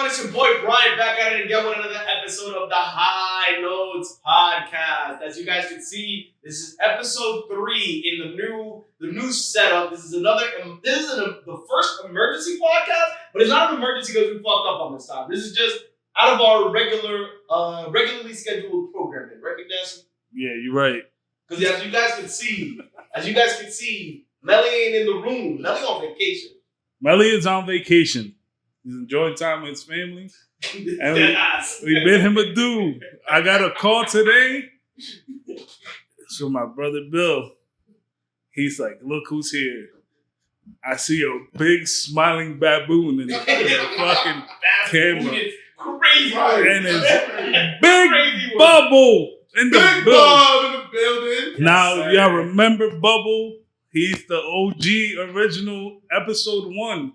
everyone? It's your boy Brian back at it again with another episode of the High Notes Podcast. As you guys can see, this is episode 3 in the new setup. This is the first emergency podcast, but it's not an emergency because we fucked up on this time. This is just out of our regularly scheduled programming, right, McNasty? Yeah, you're right. Because as you guys can see, Melly ain't in the room. Melly on vacation. Melly is on vacation. He's enjoying time with his family. And we bid him a due. I got a call today. It's from my brother Bill. He's like, look who's here. I see a big smiling baboon in the fucking camera. Crazy. And it's big Bubble in the building. Now, y'all remember Bubble? He's the OG original episode 1.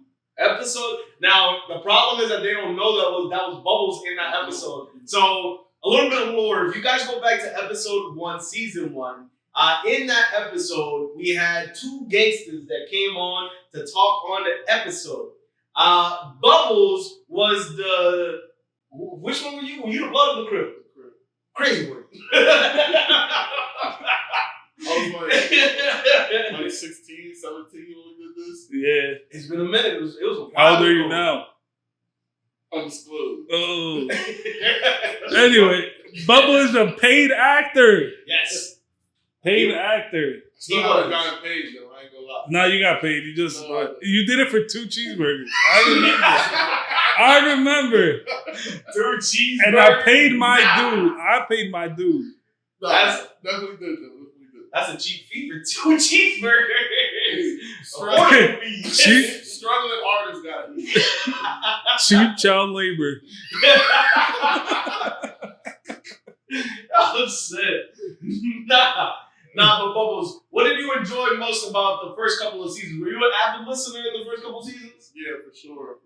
Now, the problem is that they don't know that was Bubbles in that episode. So, a little bit of lore. If you guys go back to episode 1, season 1, in that episode, we had 2 gangsters that came on to talk on the episode. Bubbles was the... Which one were you? Were you the blood of the crib? Crazy word. I was like 16, 17 when we did this. Yeah. It's been a minute. It was a while. How old are you now? Undisclosed. Oh. Anyway, Bubble is a paid actor. Yes. Paid actor. Still haven't gotten paid though, I ain't gonna lie. No, you got paid. You just you did it for 2 cheeseburgers. I remember. 2 cheeseburgers. And I paid my due. No, that's definitely good though. That's a cheap fee for 2 cheeseburgers. Struggling artists got it. Cheap child labor. Oh shit. Nah, but Bubbles, what did you enjoy most about the first couple of seasons? Were you an avid listener in the first couple of seasons? Yeah, for sure.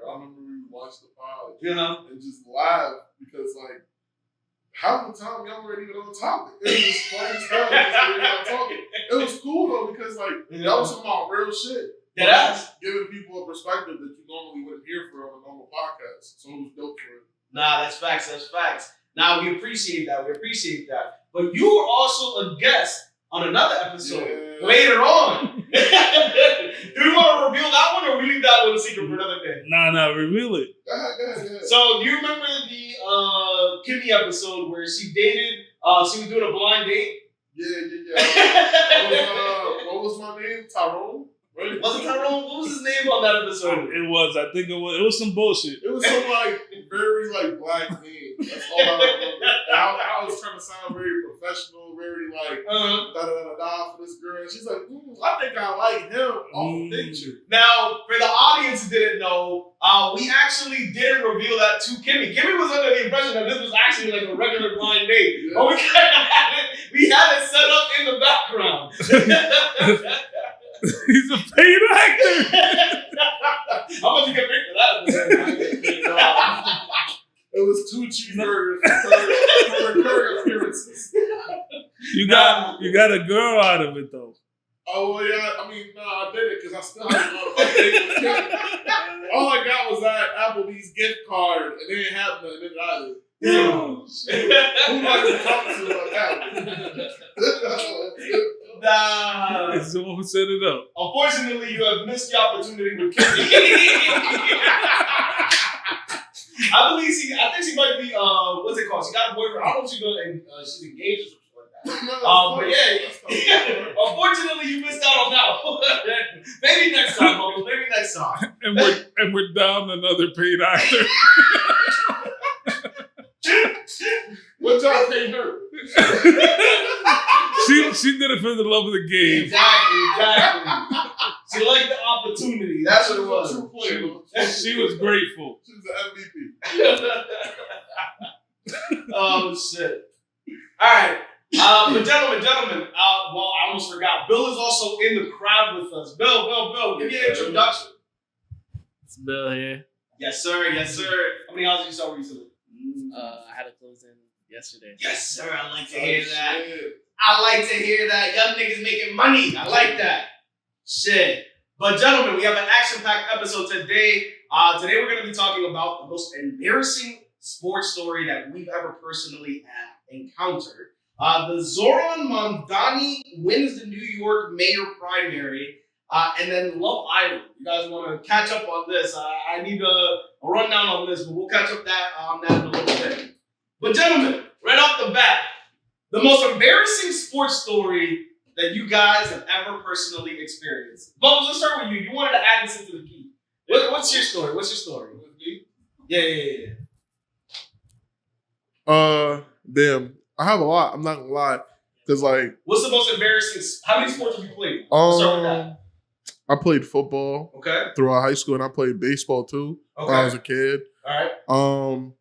I remember we watched the pod and just laugh because like half the time y'all weren't even on the topic. It was just funny stuff. Y'all talking. It was cool though because like y'all was talking about real shit. Yeah, giving people a perspective that you normally wouldn't hear from on a normal podcast. So it was dope for it. Nah, that's facts. Nah, we appreciate that. But you were also a guest on another episode later on. Do you want to reveal that one or we leave that one a secret for another day? Nah, reveal it. Go ahead. So, do you remember the Kimmy episode where she dated, she was doing a blind date? Yeah. What was my name? Tyrone? Right? Was it Tyrone? What was his name on that episode? It was. I think it was some bullshit. It was some very black name. That's all I remember. I was trying to sound very professional, very da-da-da-da for this girl. And she's like, I think I like him off the picture. Now, for the audience who didn't know, we actually didn't reveal that to Kimmy. Kimmy was under the impression that this was actually like a regular blind date. Yeah. But we had it set up in the background. He's a paid actor. How much you get paid for that? It was 2 cheeseburgers for recurring appearances. You got a girl out of it though. Oh well, yeah. I mean, no, I did it because I still had to go on a date with Kim. All I got was that Applebee's gift card, and they didn't have nothing in it either. Who am I going to talk to about that? It's the one who set it up. Unfortunately, you have missed the opportunity with Kimmy. I think she might be, what's it called? She got a boyfriend. I don't know if she's engaged or something like that. But yeah, unfortunately, you missed out on that one. Maybe next time, Bubbles. Maybe next time. And we're down another paid actor. What y'all pay her? She did it for the love of the game. Exactly. She liked the opportunity. That's what it was. She was grateful. She was an MVP. Oh shit! All right, but gentlemen. Well, I almost forgot. Bill is also in the crowd with us. Bill, give me an introduction. It's Bill here. Yes, sir. How many houses you saw recently? I had a closing yesterday. Yes, sir. I like to hear that. Young niggas making money. I like that. Shit. But gentlemen, we have an action-packed episode today. Today we're going to be talking about the most embarrassing sports story that we've ever personally encountered. The Zoran Mamdani wins the New York mayor primary, and then Love Island. You guys want to catch up on this? I need a rundown on this, but we'll catch up on that in a little bit. But gentlemen, right off the bat, the most embarrassing sports story that you guys have ever personally experienced. Bubbles, let's start with you. You wanted to add this into the key. What's your story? Yeah. Damn. I have a lot. I'm not gonna lie. Cause like, what's the most embarrassing? How many sports have you played? Let's start with that. I played football. Okay. Throughout high school, and I played baseball too. Okay. When I was a kid. All right.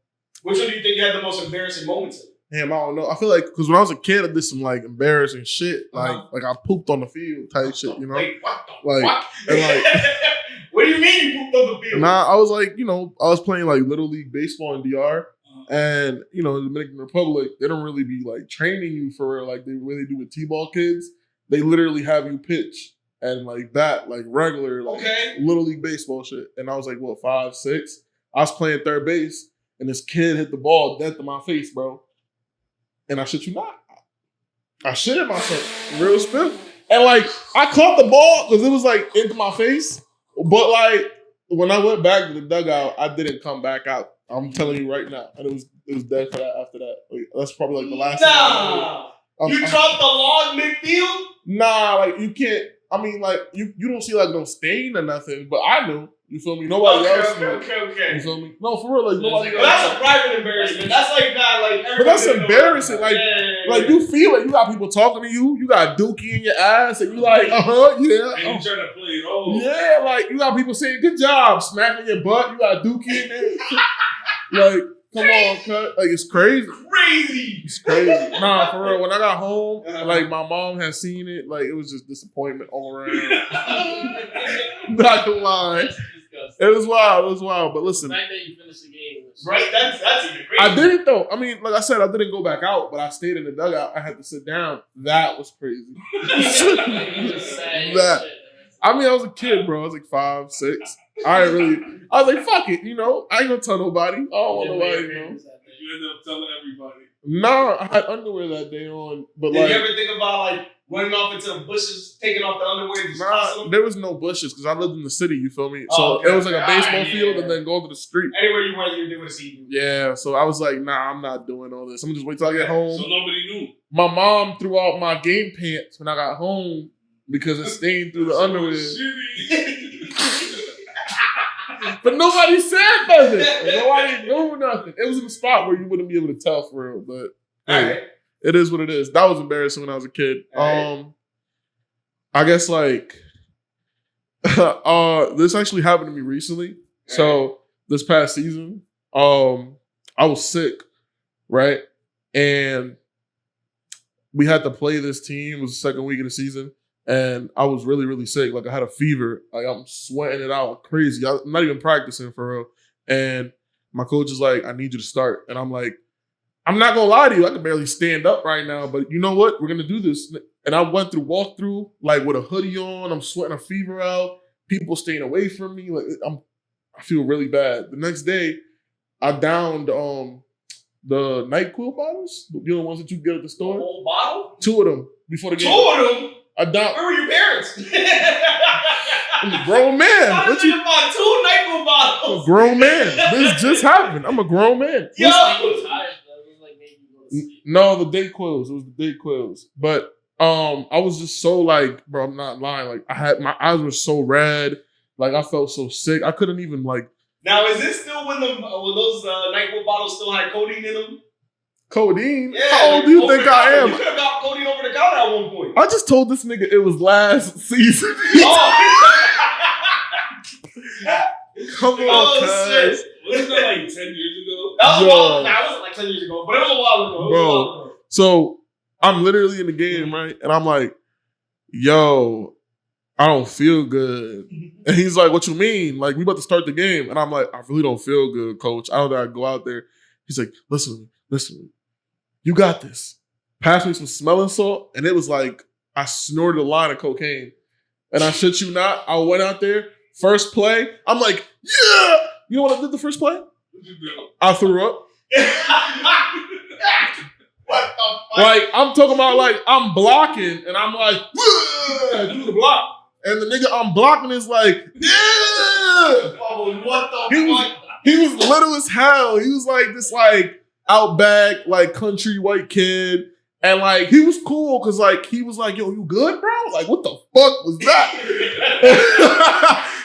Which one do you think you had the most embarrassing moments in? Damn, I don't know. I feel like because when I was a kid, I did some like embarrassing shit. Like I pooped on the field type shit, you know? Wait, what the like, fuck? And like, what do you mean you pooped on the field? Nah, I was like, I was playing like Little League Baseball in DR. And, in the Dominican Republic, they don't really be like training you for real like they really do with T-ball kids. They literally have you pitch and like bat, like regular, like Little League Baseball shit. And I was like, 5, 6? I was playing third base and this kid hit the ball dead to my face, bro. And I shit you not. I shitted myself. Real spill. And like, I caught the ball because it was like into my face. But like, when I went back to the dugout, I didn't come back out. I'm telling you right now. And it was dead for that after that. Like, that's probably like the last time. You dropped the log midfield? Nah, like you can't. I mean, like you don't see like no stain or nothing, but I knew. You feel me? Nobody else knew. Okay. You feel me? No, for real, like nobody else. But that's a private embarrassment. That's like not like. But that's embarrassing. Like, like you feel it. You got people talking to you. You got Dookie in your ass, and you like, yeah. And you trying to play it all. Yeah, like you got people saying, "Good job," smacking your butt. You got Dookie in there. Like, come on, cut. Like it's crazy. It's crazy. Nah, for real. When I got home, like my mom had seen it. Like it was just disappointment all around. Not gonna lie. It was wild. But listen. The fact that you finished the game. Right? That's even crazy. I didn't though. I mean, like I said, I didn't go back out, but I stayed in the dugout. I had to sit down. That was crazy. That. I mean, I was a kid, bro. I was like 5, 6. I was like, fuck it, I ain't gonna tell nobody. I don't want nobody, You ended up telling everybody. No, I had underwear that day on. But Did you ever think about like running off into the bushes, taking off the underwear? Nah, there was no bushes because I lived in the city, you feel me? So it was like a baseball field and then go to the street. Anywhere you went, they would see you. Yeah, so I was like, nah, I'm not doing all this. I'm gonna just wait till I get home. So nobody knew. My mom threw out my game pants when I got home because it stained through the underwear. But nobody said nothing. Nobody knew nothing. It was in a spot where you wouldn't be able to tell for real. But hey, it is what it is. That was embarrassing when I was a kid. I guess like this actually happened to me recently. So this past season, I was sick, right? And we had to play this team. It was the second week of the season. And I was really, really sick. Like I had a fever. Like I'm sweating it out crazy. I'm not even practicing for real. And my coach is like, I need you to start. And I'm like, I'm not gonna lie to you. I can barely stand up right now. But you know what? We're gonna do this. And I went through walkthrough like with a hoodie on. I'm sweating a fever out. People staying away from me. Like I feel really bad. The next day, I downed the NyQuil bottles. You know the ones that you get at the store. The whole bottle? 2 of them before the game. 2 of them. I down. Where were your parents? I'm a grown man. What you bought 2 NyQuil bottles? I'm a grown man. This just happened. I'm a grown man. Yo. No, the Dayquils. It was the Dayquils. But I was just so like, bro, I'm not lying. Like my eyes were so red. Like I felt so sick. I couldn't even like. Now is this still when those NyQuil bottles still had codeine in them? Codeine? Yeah, How old do you think I am? You could have got codeine over the counter at one point. I just told this nigga it was last season. Come on, shit. Wasn't that like 10 years ago? That was a while. Nah, it wasn't like 10 years ago, but it was a while ago. Bro, so I'm literally in the game, right? And I'm like, yo, I don't feel good. And he's like, what you mean? Like, we about to start the game. And I'm like, I really don't feel good, coach. I don't know how to go out there. He's like, listen. You got this. Pass me some smelling salt. And it was like, I snorted a line of cocaine. And I shit you not, I went out there, first play, I'm like, yeah! You know what I did the first play? What'd you do? I threw up. What the fuck? Like, I'm talking about, like, I'm blocking, and I'm like, do the block. And the nigga I'm blocking is like, yeah! What the He fuck? he was little as hell. He was like this, like, outback, like, country white kid. And, like, he was cool because, like, he was like, yo, you good, bro? Like, what the fuck was that?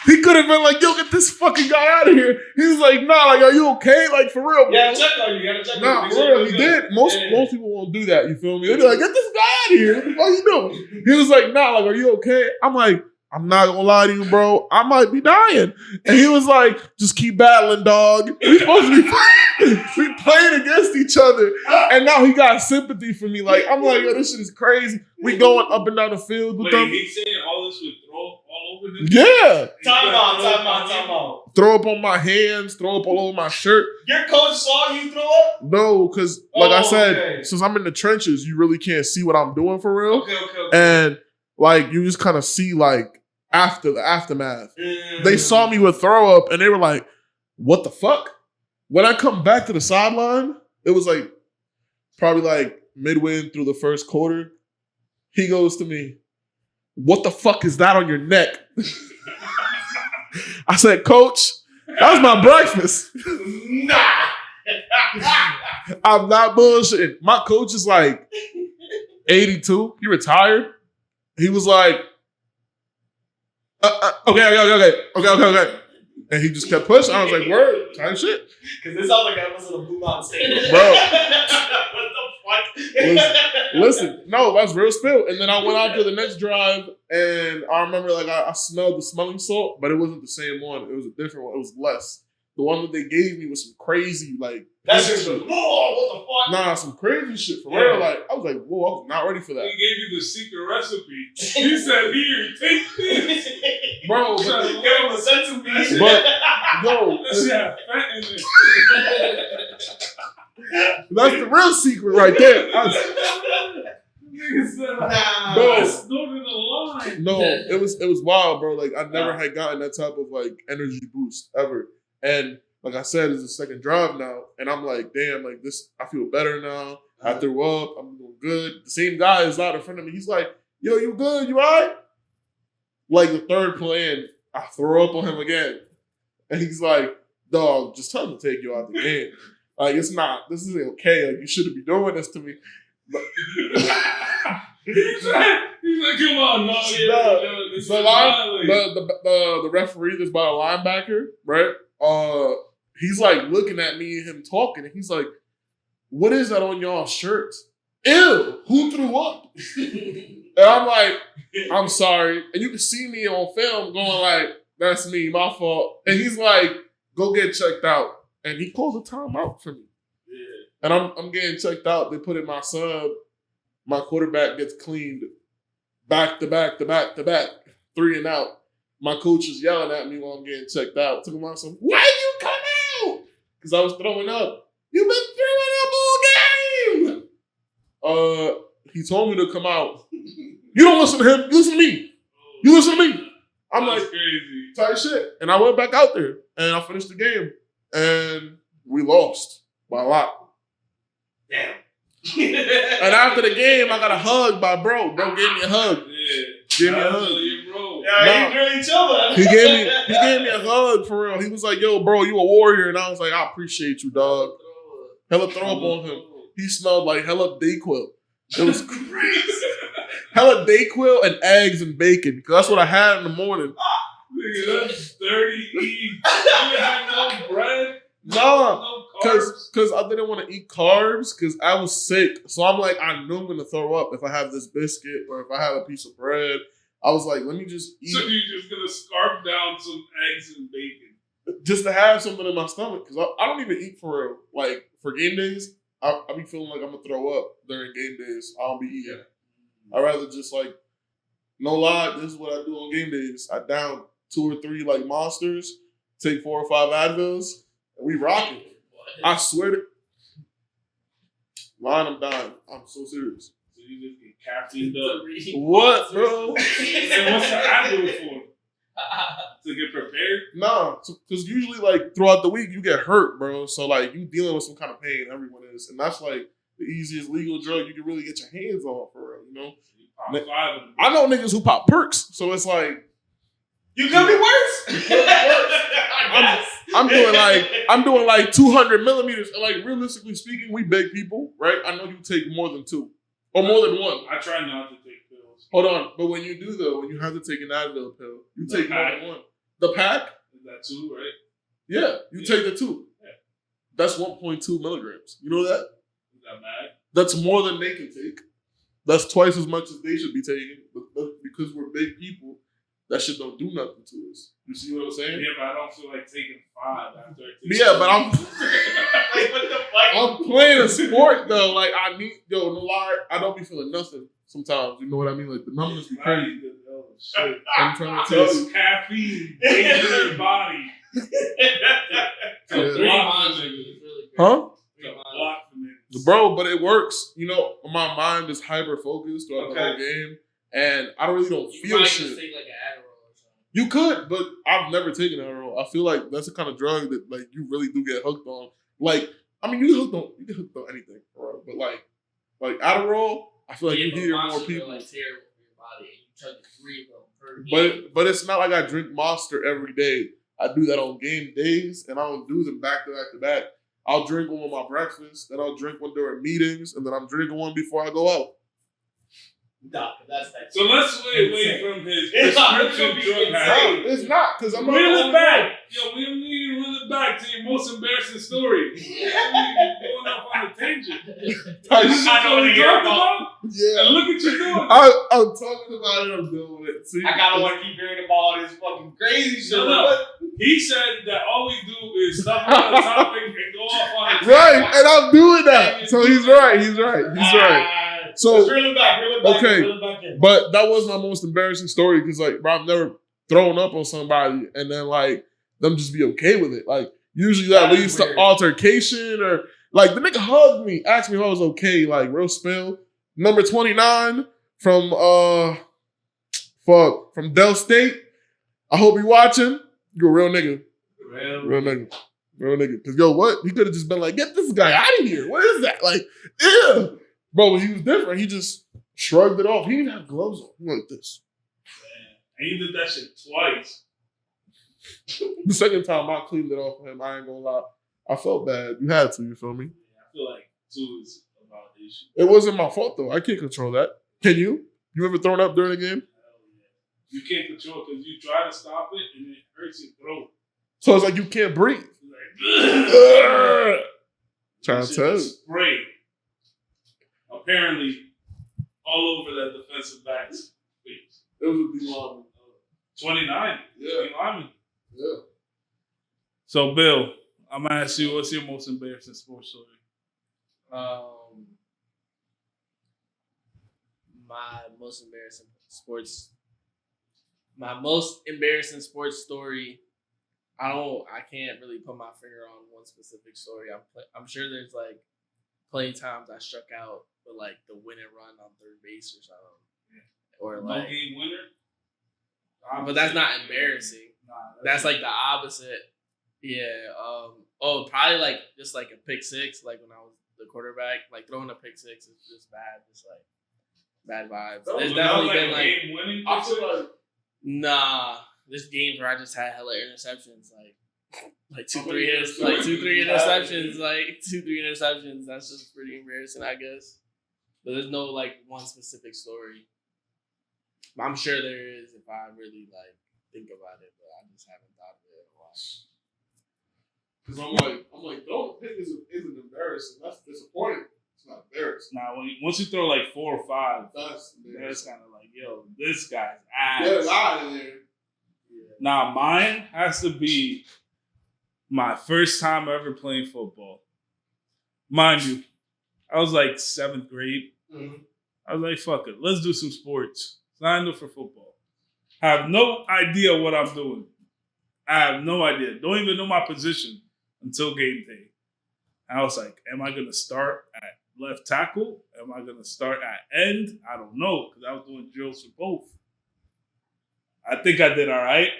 He could have been like, yo, get this fucking guy out of here. He was like, nah, like, are you okay? Like, for real, bro. Yeah, check on you. You gotta check Nah, on you. for real, he did. Most people won't do that, you feel me? They'll be like, get this guy out of here. What the fuck you doing? He was like, nah, like, are you okay? I'm like, I'm not gonna lie to you, bro. I might be dying. And he was like, just keep battling, dog. We supposed to be we playing against each other. And now he got sympathy for me. Like, I'm like, yo, this shit is crazy. We going up and down the field with them. He's saying all this would throw all over him? Yeah. Time out. Throw up on my hands, throw up all over my shirt. Your coach saw you throw up? No, because like I said, okay. since I'm in the trenches, you really can't see what I'm doing for real. Okay. And like you just kind of see like after the aftermath. They saw me with throw up and they were like, what the fuck? When I come back to the sideline, it was like probably like midway through the first quarter. He goes to me, what the fuck is that on your neck? I said, Coach, that was my breakfast. Nah. I'm not bullshitting. My coach is like 82. He retired. He was like, okay. And he just kept pushing. I was like, word, time shit. Because this sounds like an episode of Blue Mountain State. Bro. What the fuck? Listen, no, that's real spill. And then I went out to the next drive and I remember like I smelled the smelling salt, but it wasn't the same one. It was a different one. It was less. The one that they gave me was some crazy, like... That's just whoa, what the fuck? Nah, some crazy shit for real. Like, I was like, whoa, I was not ready for that. He gave you the secret recipe. He said, here, take this. Bro, Give him a centipede. but yo, That shit had fat in it. that's the real secret right there. Nigga said, Bro. I snorted a line. No, it was wild, bro. Like I never had gotten that type of like energy boost ever. And like I said, it's the second drive now, and I'm like, damn, like this, I feel better now. I threw up, I'm doing good. The same guy is out in front of me. He's like, yo, you good? You all right? Like the third play in, I throw up on him again. And he's like, dog, just tell him to take you out the game. Like, it's not, this isn't okay. Like, you shouldn't be doing this to me. But, He's like, come on, no, the referee that's by the linebacker, right? He's like looking at me and him talking, and he's like, what is that on y'all shirts? Ew, who threw up? And I'm like, I'm sorry. And you can see me on film going like, that's me, my fault. And he's like, go get checked out. And he called a timeout for me. Yeah. And I'm getting checked out. They put in my sub. My quarterback gets cleaned back to back, 3 and out. My coach is yelling at me while I'm getting checked out. Took him out, so why you come out? Because I was throwing up. You've been throwing up all game. He told me to come out. You don't listen to him. You listen to me. You listen to me. I'm That's like, crazy. tight shit. And I went back out there and I finished the game. And we lost by a lot. Damn. And after the game, I got a hug by bro. Bro gave me a hug. Yeah. Gave me a hug. Bro. Yeah, he's really chill, man. He gave me a hug for real. He was like, yo, bro, you a warrior. And I was like, I appreciate you, dog. Hella throw up on him. He smelled like hella Dayquil. It was crazy. Hella Dayquil and eggs and bacon. Because that's what I had in the morning. Nigga, that's dirty eat. You had no bread? Nah. No carbs? Because I didn't want to eat carbs because I was sick. So I'm like, I knew I'm going to throw up if I have this biscuit or if I have a piece of bread. I was like, let me just eat. So you're just going to scarf down some eggs and bacon? Just to have something in my stomach. Because I don't even eat for real. Like, for game days, I be feeling like I'm going to throw up during game days. I don't be eating. I'd rather just like, no lie, this is what I do on game days. I down 2 or 3 like monsters, take 4 or 5 Advils, and we rock it. I swear to... Line, I'm dying. I'm so serious. So you just get caffeined up. What, bro? So what's the Advil for? To get prepared? No, because usually, like, throughout the week, you get hurt, bro. So, like, you dealing with some kind of pain, everyone is. And that's, like, the easiest legal drug you can really get your hands on, for real, you know? You pop 5 of them. I know niggas who pop perks, so it's like, You could be worse. I'm doing like 200 millimeters. And, like, realistically speaking, we big people, right? I know you take more than 2 or more than 1. I try not to take pills. Hold on, but when you do though, when you have to take an Advil pill, you take more than 1. The pack? Is that 2, right? Yeah, you take the 2. Yeah. That's 1.2 milligrams. You know that? Is that bad? That's more than they can take. That's twice as much as they should be taking. But because we're big people, that shit don't do nothing to us. You see what I'm saying? Yeah, but I don't feel like taking 5 after I take Yeah, but I'm Like, what the fuck? I'm playing a sport though. Like I need no lie. I don't be feeling nothing sometimes. You know what I mean? Like the numbers be crazy. Oh, shit. I'm trying to tell you. Just caffeine into your body. Yeah. 3 months is really crazy. Huh? Three months. Block for niggas. Bro, but it works. You know, my mind is hyper focused throughout the Okay. whole game, and I really don't You feel might shit. just take like an Adderall or something. You could, but I've never taken Adderall. I feel like that's the kind of drug that like you really do get hooked on. Like, I mean, you get hooked on anything, bro. But like Adderall, I feel like you but hear more monsters are, people. like terrible for your body, and you try to 3 of them per game. But it's not like I drink Monster every day. I do that on game days, and I don't do them back to back to back. I'll drink one with my breakfast, then I'll drink one during meetings, and then I'm drinking one before I go out. Doc, that's that. So let's away from his It's not prescription gonna be drug insane. habit. No, it's not, because I'm not Reel the it only back. one. Yo, we need you to reel it back to your most embarrassing story. You're going off on a tangent. This is Type what shit. I know what we to hear talked about. about? Yeah. And look what you're doing. I'm talking about it, I'm doing it. See, I gotta want to keep hearing about all this fucking crazy shit. No. He said that all we do is stop on the topic and go off on a tangent. Right, and I'm doing that. So he's right. He's right. So, let's reel it back. okay. Reel it back in. but that was my most embarrassing story because, like, bro, I've never thrown up on somebody and then, like, them just be okay with it. Like, usually that That is leads to weird. altercation or, like, the nigga hugged me, asked me if I was okay, like, real spill. Number 29 from Del State. I hope you watching. You're a real nigga. Real nigga. Because, yo, what? He could have just been like, get this guy out of here. What is that? Like, yeah. Bro, he was different. He just shrugged it off. He didn't have gloves on. He went like this. And you did that shit twice. The second time I cleaned it off for him, I ain't gonna lie. I felt bad. You had to, you feel me? I feel like 2 is a validation. It wasn't my fault, though. I can't control that. Can you? You ever thrown up during a game? Hell yeah. You can't control because you try to stop it and it hurts your throat. So it's like you can't breathe. It's like, Trying to tell you. spray. Apparently, all over that defensive back's face. It was a D-lineman. 29. Yeah. Lineman. Yeah. So, Bill, I'm going to ask you, what's your most embarrassing sports story? My most embarrassing sports story. I can't really put my finger on one specific story. I'm sure there's like plenty of times I struck out with like the win and run on third base or something, or No like. game winner? But that's not embarrassing. Nah, That's like the opposite. Yeah. Probably like just like a pick six. Like when I was the quarterback, like throwing a pick six is just bad. Just like bad vibes. There's definitely been like game winning. I feel like nah. There's games where I just had hella interceptions. Like 2-3 hits, like 2-3 interceptions, like 2-3 interceptions. That's just pretty embarrassing, I guess. But there's no like one specific story. I'm sure there is if I really like think about it, but I just haven't thought of it in a while. because I'm like, don't pick isn't embarrassing. That's disappointing. It's not embarrassing. Nah, once you throw like 4 or 5, That's that's kind of like, yo, this guy's ass. Get it out of there. Now, mine has to be my first time ever playing football. Mind you, I was like 7th grade. Mhm. I was like, fuck it, let's do some sports. Signed up for football. I have no idea what I'm doing. I have no idea. Don't even know my position until game day. I was like, am I going to start at left tackle? Am I going to start at end? I don't know, because I was doing drills for both. I think I did all right.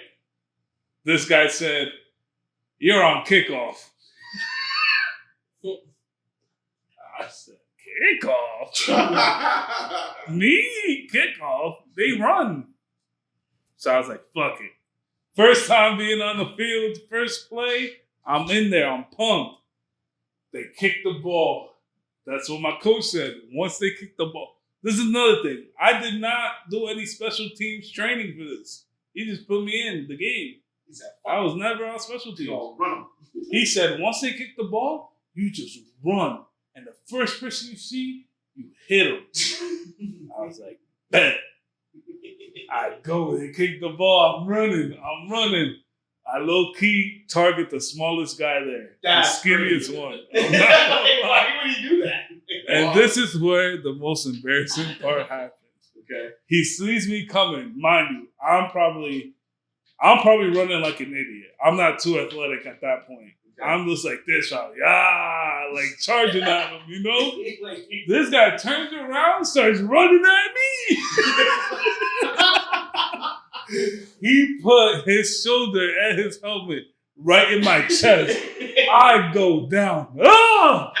This guy said, "You're on kickoff." I said, "Kickoff? Me? Kickoff? They run." So I was like, fuck it. First time being on the field, first play, I'm in there, I'm pumped. They kick the ball. That's what my coach said. Once they kick the ball. This is another thing. I did not do any special teams training for this. He just put me in the game. He said, I was never on special teams. run 'em. He said, once they kick the ball, you just run. And the first person you see, you hit him. I was like, bet. I go and kick the ball. I'm running. I low-key target the smallest guy there. That's the skinniest crazy. one. Why would you do that? And this is where the most embarrassing part happens. Okay. He sees me coming. Mind you, I'm probably running like an idiot. I'm not too athletic at that point. Okay. I'm just like this, like charging at him, you know? This guy turns around, starts running at me. He put his shoulder and his helmet right in my chest. I go down. Ah!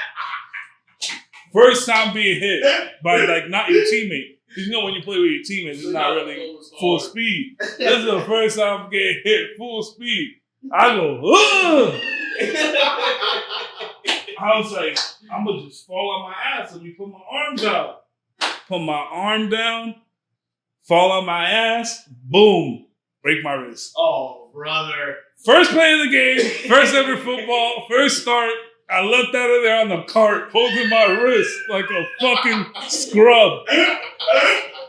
First time being hit by not your teammate. Because you know when you play with your teammates, it's not really full speed. This is the first time I'm getting hit full speed. I go, ugh! I was like, I'm going to just fall on my ass. Let me put my arms out. Put my arm down, fall on my ass, boom, break my wrist. Oh, brother. First play of the game, first ever football, first start. I left out of there on the cart, holding my wrist like a fucking scrub.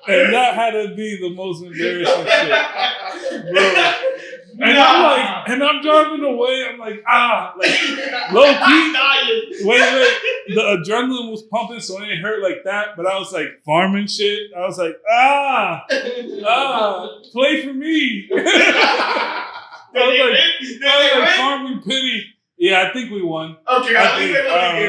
And that had to be the most embarrassing shit. Bro. And I'm driving away. I'm like, low key. Wait. The adrenaline was pumping, so it didn't hurt like that. But I was like farming shit. I was like, play for me. I was like farming pity. Yeah, I think we won. Okay, I think they won the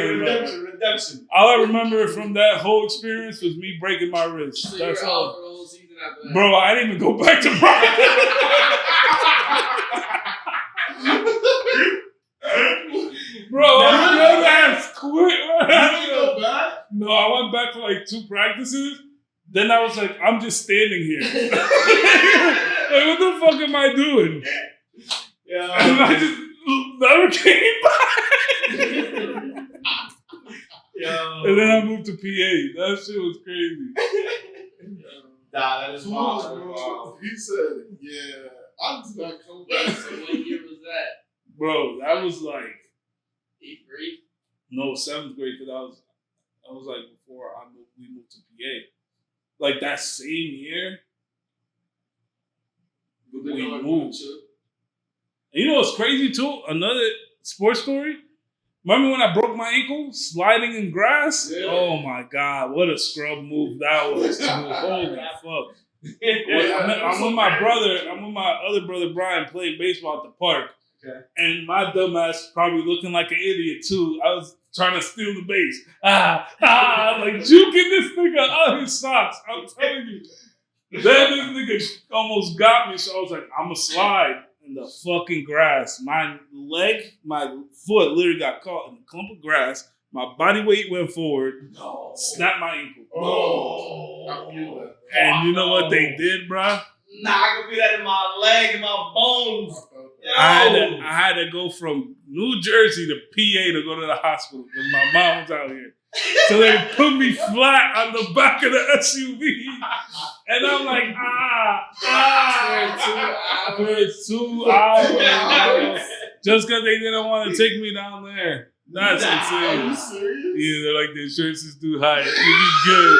game. Redemption. All I remember from that whole experience was me breaking my wrist. So That's you were all. out for the whole season after that. Bro, I didn't even go back to practice. Bro, I'm dead ass quit. You didn't go back? No, I went back for like 2 practices. Then I was like, I'm just standing here. Like, what the fuck am I doing? Yeah. And I just never came back. Yo. And then I moved to PA. That shit was crazy. Nah, that is wild. That is Bro, wild. he said, yeah, I'm just not coming back. So what year was that? Bro, that was like 8th grade? no 7th grade because I was like before we moved to PA. Like that same year, we moved. And you know what's crazy too? Another sports story. Remember when I broke my ankle sliding in grass? Yeah. Oh my God, what a scrub move that was too. Holy fuck. I'm with my brother. I'm with my other brother Brian playing baseball at the park. Okay. And my dumbass probably looking like an idiot too. I was trying to steal the base. Like juking this nigga out his socks. I'm telling you. Then this nigga almost got me, so I was like, I'ma slide in the fucking grass. My foot literally got caught in a clump of grass. My body weight went forward, snapped my ankle. Oh, I feel that. And you know what they did, bruh? Nah, I can feel that in my leg and my bones. Yo. I had to go from New Jersey to PA to go to the hospital because my mom was out here. So they put me flat on the back of the SUV. And I'm like, for 2 hours. Just because they didn't want to take me down there. That's Are you insane. serious? Yeah, they're like, the insurance is too high. You'll be good.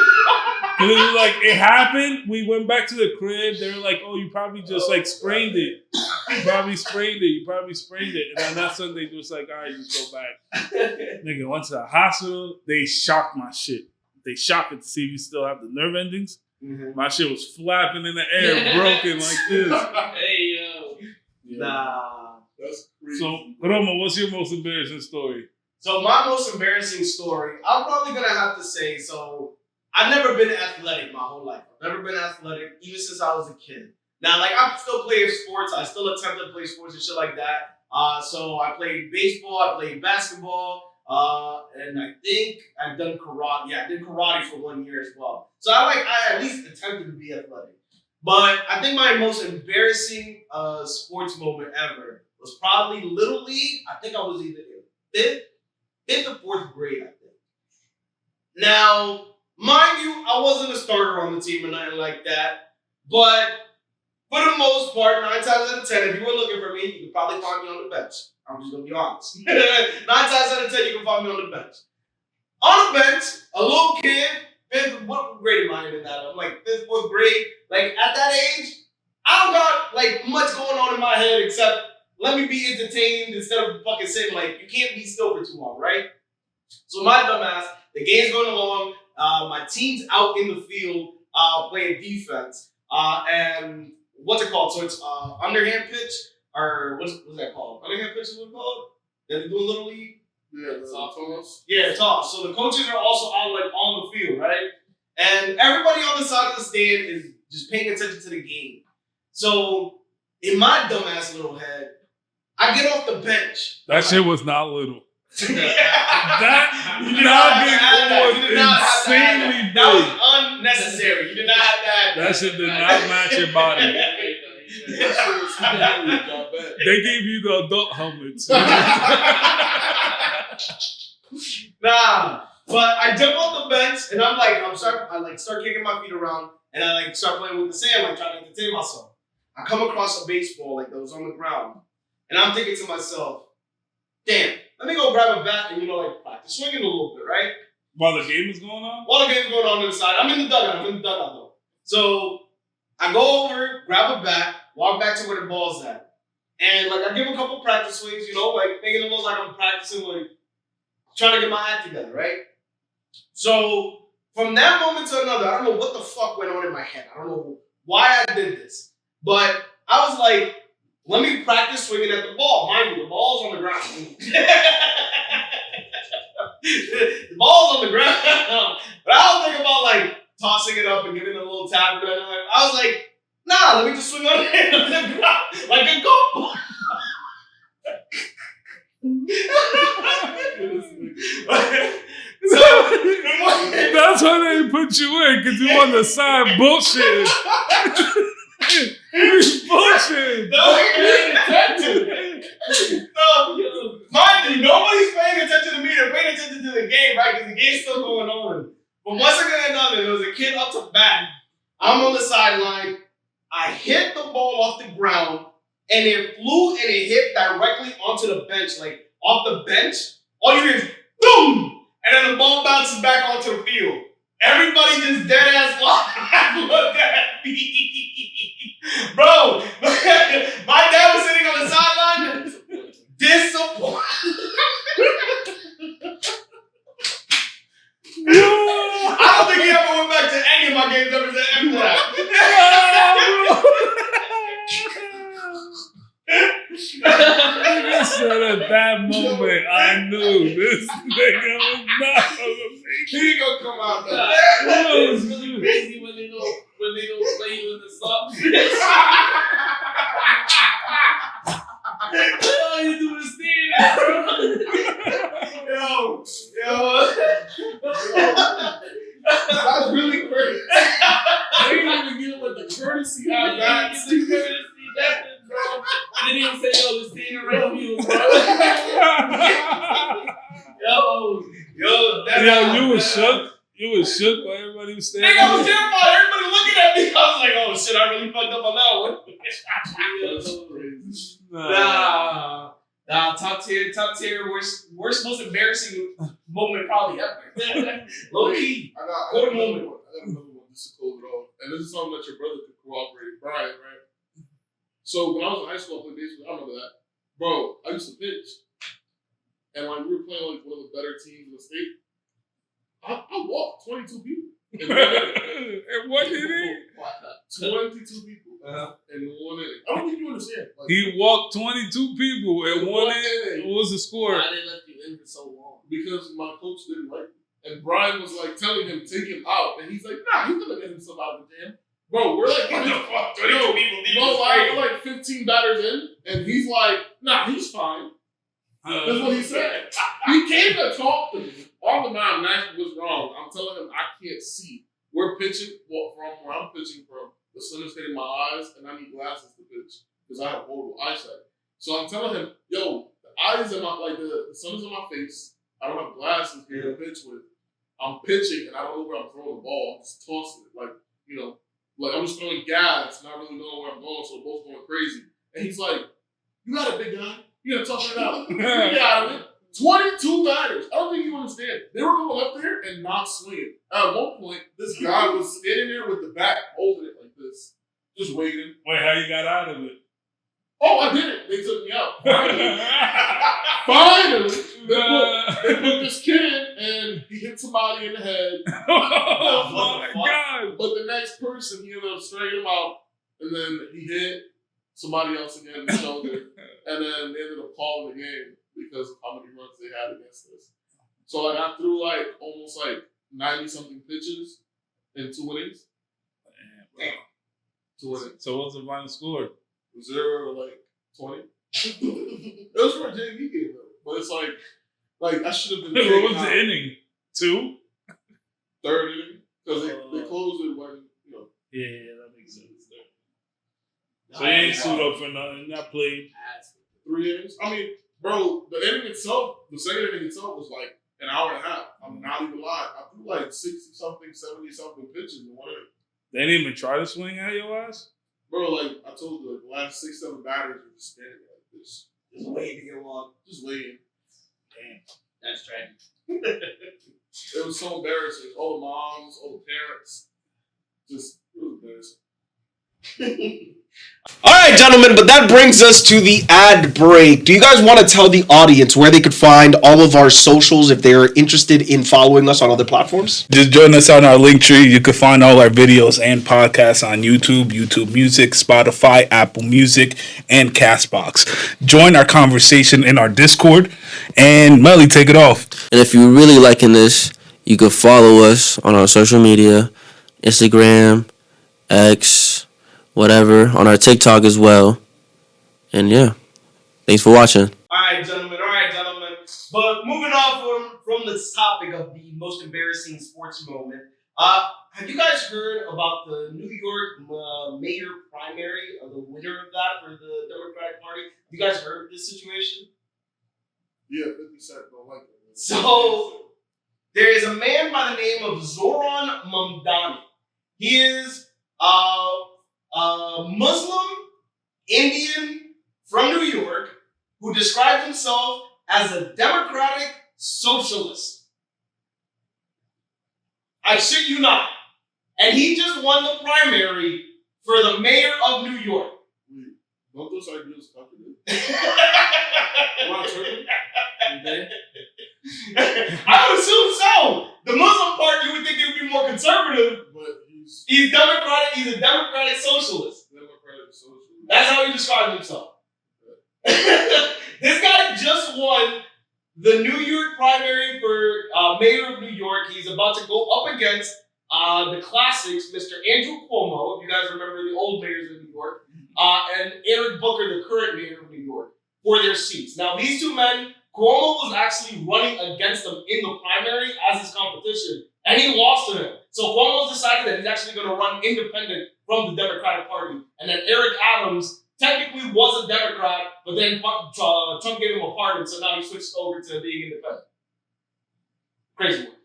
Because it was like, it happened. We went back to the crib. They were like, oh, you probably just like sprained it. You probably sprained it. And then that Sunday, they was like, all right, just go back. Nigga, went to the hospital. They shocked my shit. They shocked it to see if you still have the nerve endings. Mm-hmm. My shit was flapping in the air, broken like this. Hey, yo. Yeah. Nah. That's crazy. So, Roma, what's your most embarrassing story? So my most embarrassing story, I'm probably gonna have to say, so I've never been athletic my whole life. I've never been athletic, even since I was a kid. Now, like, I still play sports. I still attempt to play sports and shit like that. So I played baseball, I played basketball, and I think I've done karate. Yeah, I did karate for 1 year as well. So I at least attempted to be athletic. But I think my most embarrassing sports moment ever was probably Little League. I think I was either in fifth or fourth grade, I think. Now, mind you, I wasn't a starter on the team or nothing like that. But for the most part, 9 times out of 10, if you were looking for me, you could probably find me on the bench. I'm just going to be honest. 9 times out of 10, you can find me on the bench. On the bench, a little kid, what grade am I in that? I'm like 5th, 4th grade. Like, at that age, I don't got, like, much going on in my head except let me be entertained instead of fucking saying, like, you can't be still for too long, right? So my dumbass, the game's going along. My team's out in the field playing defense. And what's it called? So it's underhand pitch, or what's that called? Underhand pitch is what it's called? That they do in Little League? Yeah, the toss. Yeah, toss. So the coaches are also out, like, on the field, right? And everybody on the side of the stand is just paying attention to the game. So in my dumbass little head, I get off the bench. That shit was not little. That you did not get insanely big. That was unnecessary. You did not have that. That shit did not match your body. They gave you the adult helmets. Nah, but I jump off the bench and I start kicking my feet around and I like start playing with the sand, like trying to entertain myself. I come across a baseball like that was on the ground, and I'm thinking to myself, damn, let me go grab a bat and like practice swinging a little bit, right? While the game is going on? While the game's going on the side. I'm in the dugout though. So I go over, grab a bat, walk back to where the ball's at. And like I give a couple practice swings, like making it look like I'm practicing, like trying to get my act together, right? So from that moment to another, I don't know what the fuck went on in my head. I don't know why I did this. But I was like, let me practice swinging at the ball. Mind you, the ball's on the ground. The ball's on the ground. But I don't think about like tossing it up and giving it a little tap. I was like, nah, let me just swing on it on the ground like a golf ball. That's why they put you in, because you on the side bullshit. Bullshit. No, mind you, nobody's paying attention to me. They're paying attention to the game, right? Because the game's still going on. But once again, another, there was a kid up to bat. I'm on the sideline. I hit the ball off the ground, and it flew and it hit directly onto the bench, like off the bench. All you hear is boom, and then the ball bounces back onto the field. Everybody just dead ass looked at me. Bro, my dad was sitting on the sideline, disappointed. I don't think he ever went back to any of my games ever after that. Nigga said at that moment, I knew this nigga was not gonna make He ain't gonna come out though. It's really crazy when they don't play you in the socks. All you do is stand there, bro. Yo. That's really crazy. They didn't even give him like the courtesy out of that. Nothing, bro. They didn't say, yo, just stand around you, bro. Yo, you was shook. You was shook while everybody was standing. Nigga, I was terrified. Everybody looking at me. I was like, oh shit, I really fucked up on that one. Nah, top tier, worst, most embarrassing moment probably ever. Low key. I got another one. This is cool at all. And this is something that your brother could cooperate. Brian, right? So when I was in high school, I played baseball. I remember that. Bro, I used to pitch. And like we were playing like one of the better teams in the state. I walked 22 people. And what did he? 22 people in 1 inning. I don't think you understand. Like, He walked 22 people in 1 inning. What was the score? Why they left you in for so long? because my coach didn't like me. And Brian was like telling him, take him out. And he's like, nah, he's gonna get himself out of the jam. Bro, we're like, What the fuck? 22 yo, people deep no is lie, crazy. we're like 15 batters in, and he's like, nah, he's fine. That's what he said. He came to talk to me. On the mound, Nashville was wrong. I'm telling him I can't see. We're pitching from where I'm pitching from. The sun is hitting my eyes, and I need glasses to pitch because I have horrible eyesight. So I'm telling him, yo, the eyes in my the sun is in my face. I don't have glasses here to pitch with. I'm pitching, and I don't know where I'm throwing the ball. I'm just tossing it, like I'm just throwing gas, not really knowing where I'm going. So we're both going crazy. And he's like, "You got it, big guy. You gotta toughen it out. You get out of it." 22 batters. I don't think you understand. They were going up there and not swinging. At one point, this guy was standing there with the bat, holding it like this, just waiting. Wait, how you got out of it? Oh, I did it. They took me out. Finally, they put this kid in, and he hit somebody in the head. Oh my God. But the next person, he ended up striking him out, and then he hit somebody else again in the shoulder, and then they ended up calling the game because of how many runs they had against us. So like I threw like almost like 90-something pitches in 2 innings. Damn. 2 innings. So what's the final score? 0 like 20. It was for a JV game though, but it's like I should have been. What was the inning? 2? 3rd inning because they closed it when Yeah, that makes sense. So you ain't suited up for nothing. Not played. 3 innings. I mean, bro, the inning itself, the second inning itself was like an hour and a half. I'm not even lying. I threw like 60-something, 70-something pitches in 1 inning. They didn't even try to swing at your ass? Bro, like I told you, the last 6-7 batters were just standing like this. Just waiting to get one. Just waiting. Damn. That's tragic. It was so embarrassing. All the moms, all the parents. Just, it was embarrassing. All right, gentlemen, but that brings us to the ad break. Do you guys want to tell the audience where they could find all of our socials if they are interested in following us on other platforms? Just join us on our link tree. You can find all our videos and podcasts on YouTube, YouTube Music, Spotify, Apple Music, and Castbox. Join our conversation in our Discord. And Melly, take it off. And if you're really liking this, you can follow us on our social media, Instagram, X, whatever, on our TikTok as well. And yeah, thanks for watching. All right, gentlemen. But moving on from this topic of the most embarrassing sports moment, have you guys heard about the New York mayor primary, or the winner of that for the Democratic Party? Have you guys heard of this situation? Yeah, 50 Cent don't like it. So there is a man by the name of Zoran Mamdani. He is Muslim Indian from New York who describes himself as a democratic socialist. I shit you not. And he just won the primary for the mayor of New York. Wait, don't those ideas contradict? I would assume so. The Muslim part, you would think it would be more conservative. But He's democratic. He's a democratic socialist. democratic socialist. That's how he describes himself. This guy just won the New York primary for mayor of New York. He's about to go up against the classics, Mr. Andrew Cuomo, if you guys remember the old mayors of New York, and Eric Booker, the current mayor of New York, for their seats. Now, these two men, Cuomo was actually running against them in the primary as his competition, and he lost to him. So Cuomo's decided that he's actually going to run independent from the Democratic Party. And then Eric Adams technically was a Democrat, but then Trump gave him a pardon, so now he switched over to being independent. Crazy work.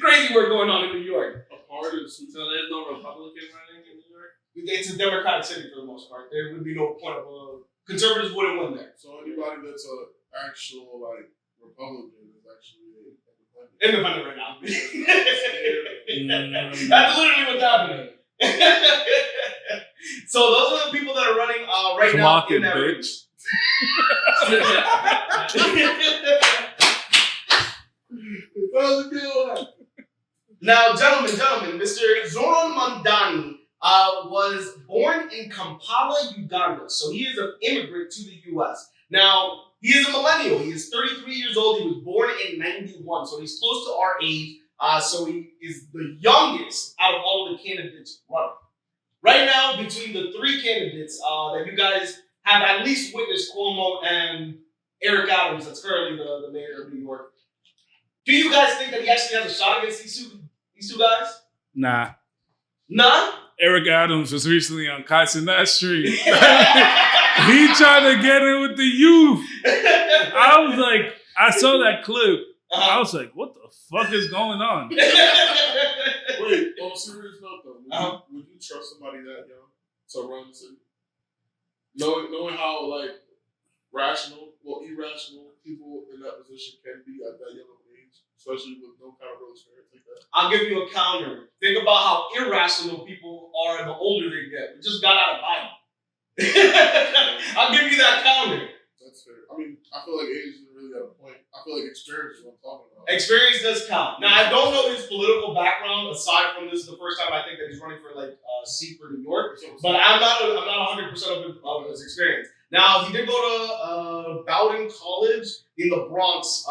Crazy work going on in New York. A pardon. So there's no Republican running in New York? It's a Democratic city for the most part. There would be no point of conservatives wouldn't win there. So anybody that's an actual Republican is actually Independent right now. That's literally what's happening. So those are the people that are running right now in that race. Now, gentlemen, Mr. Zoran Mamdani was born in Kampala, Uganda. So he is an immigrant to the U.S. Now, He is a millennial. He is 33 years old. He was born in 91, so he's close to our age. So he is the youngest out of all of the candidates running. Right now, between the three candidates that you guys have at least witnessed, Cuomo and Eric Adams, that's currently the mayor of New York, do you guys think that he actually has a shot against these two guys? Nah. None? Eric Adams was recently on Kaisernath Street. He tried to get in with the youth. I was like, I saw that clip. I was like, what the fuck is going on? Wait, on a serious note though, would you trust somebody that young to run the city? Knowing how like irrational people in that position can be at that young of an age, especially with no kind of real experience like that. I'll give you a counter. Think about how irrational people are the older they get. We just got out of Biden. I'll give you that counter. That's fair. I mean, I feel like age isn't really at a point. I feel like experience is what I'm talking about. Experience does count. Now, I don't know his political background aside from this is the first time I think that he's running for like a seat for New York. But I'm not 100% of his experience. Now, he did go to Bowdoin College in the Bronx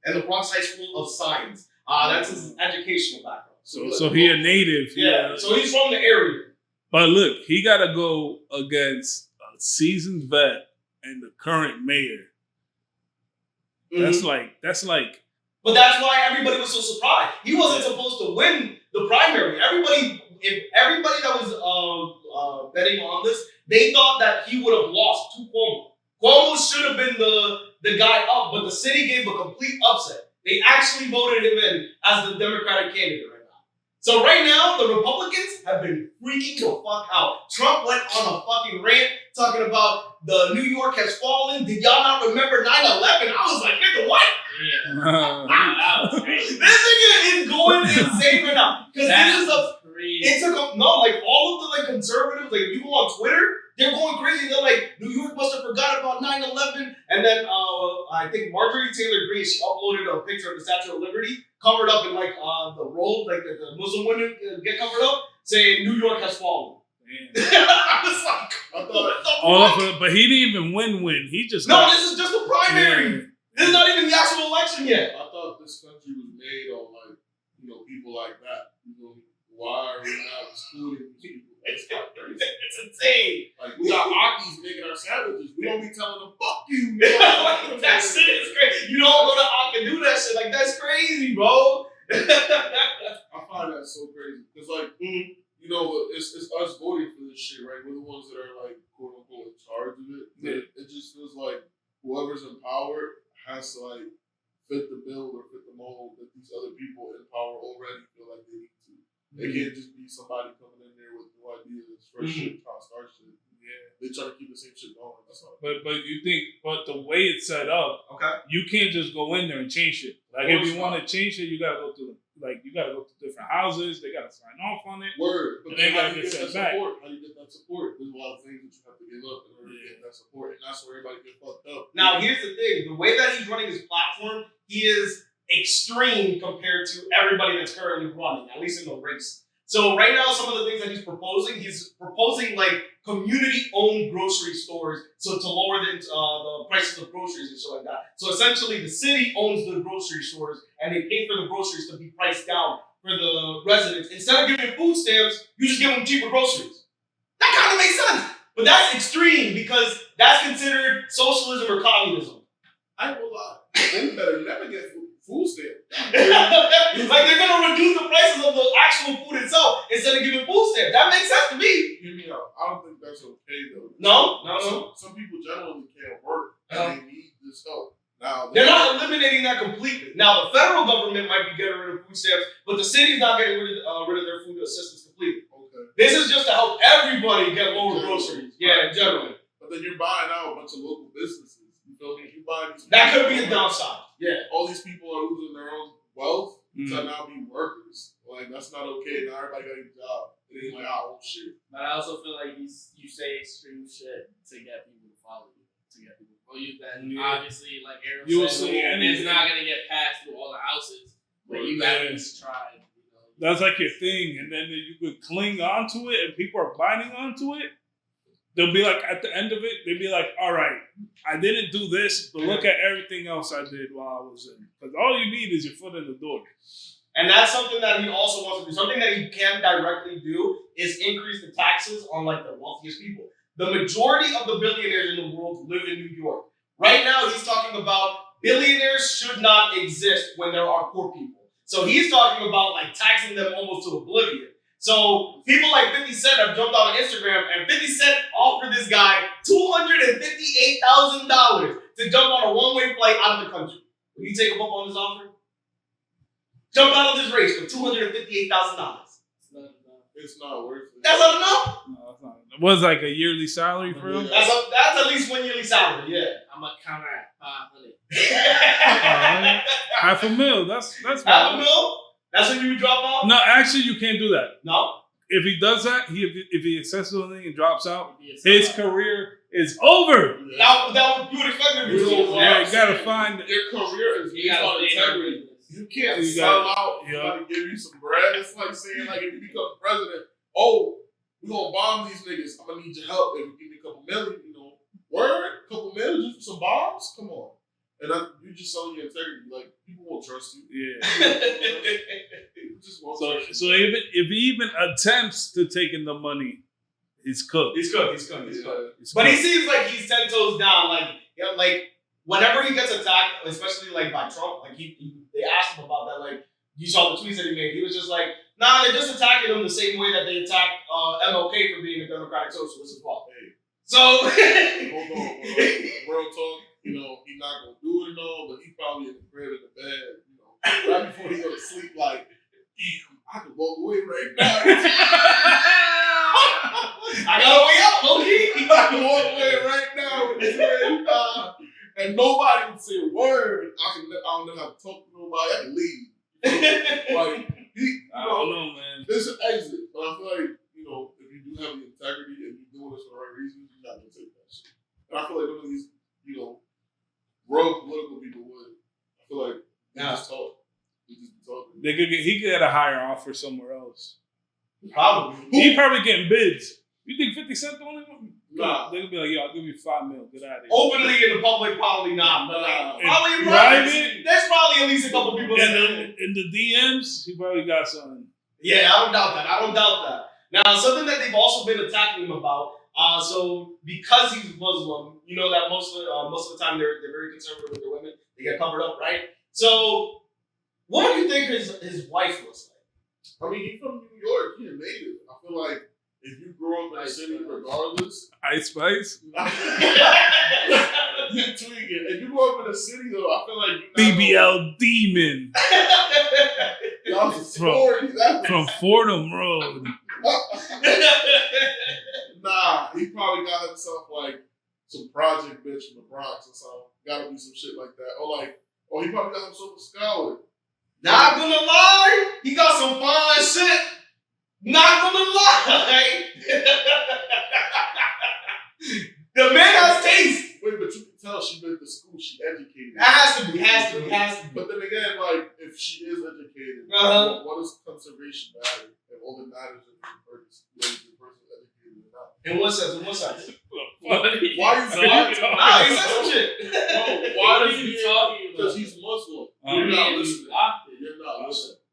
and the Bronx High School of Science. That's his educational background. So he a native. Yeah. So he's from the area. But look, he got to go against a seasoned vet and the current mayor. That's like. But that's why everybody was so surprised. He wasn't supposed to win the primary. Everybody that was betting on this, they thought that he would have lost to Cuomo. Cuomo should have been the guy up, but the city gave a complete upset. They actually voted him in as the Democratic candidate right now. So right now, the Republicans have been freaking the fuck out. Trump went on a fucking rant talking about the New York has fallen. Did y'all not remember 9/11? I was like, nigga, what? Yeah. This nigga is going insane right now. Because this is all of the like conservatives, like you go on Twitter, they're going crazy. They're like, New York must have forgot about 9/11. And then I think Marjorie Taylor Greene, she uploaded a picture of the Statue of Liberty covered up in like the robe, like the Muslim women get covered up, saying New York has fallen. I was like, but he didn't even win. He just this is just a primary. Yeah. This is not even the actual election yet. I thought this country was made on like people like that. Why are we not excluding people? It's insane. Like we got Akis making our sandwiches. We don't be telling them fuck you. That shit is crazy. You don't go to Ak and do that shit. Like that's crazy, bro. I find that so crazy because it's us voting for this shit, right? We're the ones that are like quote unquote in charge of it. Yeah. It just feels like whoever's in power has to like fit the bill or fit the mold that these other people in power already feel like they need to. They can't just be somebody coming in there with no ideas, fresh shit, trying to start shit. Yeah, they try to keep the same shit going. That's all. But the way it's set up, you can't just go in there and change it. Like if you want to change it, you gotta go through different houses. They gotta sign off on it. Word, but then how gotta do you get get that back. support? How do you get that support? There's a lot of things that you have to give up in order to get that support, and that's where everybody gets fucked up. Now here's the thing: the way that he's running his platform, he is extreme compared to everybody that's currently running, at least in the race. So right now, some of the things that he's proposing like community-owned grocery stores, so to lower the prices of groceries and shit like that. So essentially, the city owns the grocery stores, and they pay for the groceries to be priced down for the residents. Instead of giving food stamps, you just give them cheaper groceries. That kind of makes sense, but that's extreme because that's considered socialism or communism. I ain't gonna lie, they better never get food stamps. Like they're gonna reduce the prices of the actual food itself instead of giving food stamps. That makes sense to me. Hear me out. I don't think that's okay though. No. Some people generally can't work and they need this help. Now they're not eliminating that completely. Now the federal government might be getting rid of food stamps, but the city's not getting rid of their food assistance completely. Okay. This is just to help everybody get lower groceries. Yeah, in general. But then you're buying out a bunch of local businesses. You feel me? You buying these. That could be a downside. Yeah. All these people are losing their own wealth to now be workers. Like that's not okay. Now everybody got a job. It ain't like shit. But I also feel like you say extreme shit to get people to follow you. To get people to follow you. Then obviously, like Aaron said, it's not gonna get passed through all the houses. But you gotta try. That's like your thing, and then you could cling onto it, and people are binding onto it. they'll be like, at the end of it, they'll be like, all right, I didn't do this, but look at everything else I did while I was in. Because all you need is your foot in the door. And that's something that he also wants to do. Something that he can directly do is increase the taxes on like the wealthiest people. The majority of the billionaires in the world live in New York. Right now, he's talking about billionaires should not exist when there are poor people. So he's talking about like taxing them almost to oblivion. So people like 50 Cent have jumped on Instagram, and 50 Cent offered this guy $258,000 to jump on a one-way flight out of the country. Will you take him up on this offer? Jump out of this race for $258,000. It's not worth it. That's not enough. No, that's not. It was like a yearly salary for him. That's at least 1 yearly salary. Yeah. I'm gonna counter at 500. $500,000. That's $500,000? valid. That's when you would drop off? No, actually, you can't do that. No. If he does that, if he successfully and drops out, his career is over. Yeah. That you would expect him to be over. Yeah, you gotta find. Your career is based on integrity. You can't You sell got- out for somebody to give you some bread. It's like saying, like, if you become president, oh, we gonna bomb these niggas. I'm gonna need your help. If you give me a couple million, word, a couple million just for some bombs? Come on. And you just selling your integrity. Like, people won't trust you. Yeah. People just won't trust you. So even if he even attempts to take in the money, he's cooked. He's cooked. He's Yeah. He's But he cooked. seems like he's 10 toes down. Like whenever he gets attacked, especially like by Trump, like they asked him about that. Like you saw the tweets that he made. He was just like, nah, they're just attacking him the same way that they attacked MLK for being a democratic socialist as well. Hey, So hold on. Real talk, he's not gonna do it and all, but he probably in the crib in the bed, right before he go to sleep, like, damn, I could walk away right now. I got a way out, okay? I can walk away right now with this red car, and nobody would say a word. I don't know how to talk to nobody. I can leave. Like, I don't know, man. There's an exit, but I feel like, if you do have the integrity and you're doing this for the right reasons, you're not gonna take that shit. And I feel like none of these, rogue political people would. I feel like they just talk. They just be talking. He could get a higher offer somewhere else. Probably. He probably getting bids. You think 50 Cent the only one? Nah. They're gonna be like, yo, I'll give you $5 million. Get out of here. Openly in the public, probably not. But probably in private, private, there's probably at least a couple people that know. In the DMs, he probably got something. Yeah, I don't doubt that. Now, something that they've also been attacking him about. So because he's Muslim, you know that most of the time they're very conservative with their women. They get covered up, right? So, what do you think his wife looks like? I mean, he's from New York. He's a native. I feel like if you grow up in a city, regardless, Ice Spice? you tweaking. If you grow up in a city, though, I feel like you're BBL Demon y'all from Fordham Road. Nah, he probably got himself like some project bitch from the Bronx or something. Gotta be some shit like that. Or he probably got himself a scholar. Not gonna lie, he got some fine shit. Not gonna lie. The man has taste. Wait, but you can tell she went to school. She educated. It has to be. But then again, like, if she is educated, what does conservation matter? And all that matters is whether the person is educated or not. In what sense? Why are you talking? Nah, he said some shit. Why What is are you he talking about? Because he's Muslim. You're not listening.